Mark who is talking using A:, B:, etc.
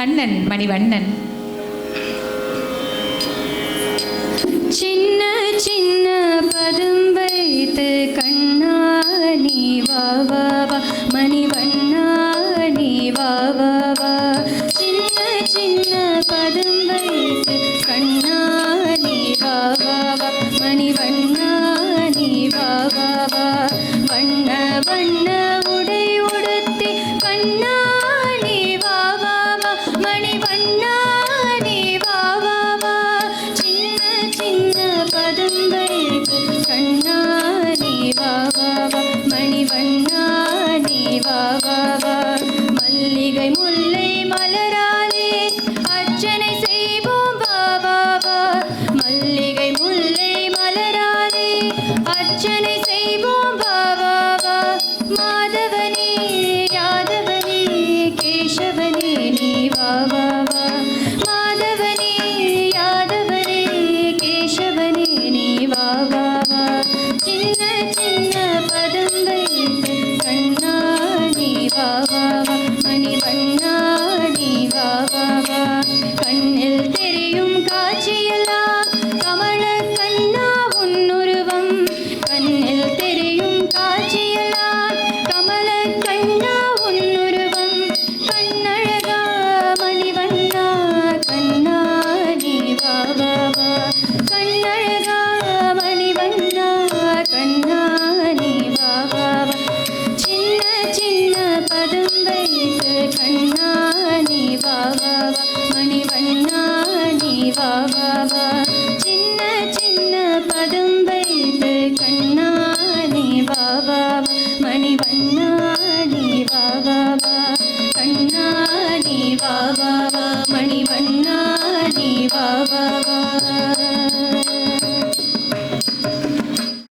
A: கண்ணன் மணிவண்ணன்.
B: சின்ன சின்ன பதம் வைத்து கண்ணா நீ வா வா வா, மணிவண்ணா நீ வா வா வா. சின்ன சின்ன பதம் வைத்து கண்ணா நீ வா வா வா, மணிவண்ணா நீ வா வா வா. வண்ண வண்ண உடை உடுத்தி கண்ணா நீ வா வா வா, மணிவண்ணா நீ வா வா வா. சின்ன சின்ன பதம் வைத்து கண்ணா நீ வா வா வா, மணிவண்ணா நீ வா வா வா. மல்லிகை முல்லை மலராலே அர்ச்சனை செய்வோம் வா வா வா. மல்லிகை முல்லை மலராலே அர்ச்சனை செய்வோம் வா வா வா. மாதவனே யாதவனே கேசவனே நீ வா வா வா. மாதவனே யாதவனே கேசவனே நீ வா வா வா. சின்ன சின்ன பதம் வைத்து கண்ணா நீ வா வா வா, மணிவண்ணா நீ வா வா வா. கண்ணில் தெரியும் காட்சியெல்லாம் கமல கண்ணா உன்னுருவம். கண்ணில் தெரியும் காட்சியெல்லாம் கமல கண்ணா உன்னுருவம். கண்ணழகா மணிவண்ணா கண்ணா நீ வா வா வா. கண்ணழகா மணிவண்ணா கண்ணா நீ வா வா வா. சின்ன சின்ன பதம் வைத்து கண்ணா நீ வா வா வா, மணிவண்ணா நீ வா வா வா. சின்ன சின்ன பதம் வைத்து கண்ணா நீ வா வா வா, மணிவண்ணா நீ வா வா வா. கண்ணா நீ வா வா வா, மணிவண்ணா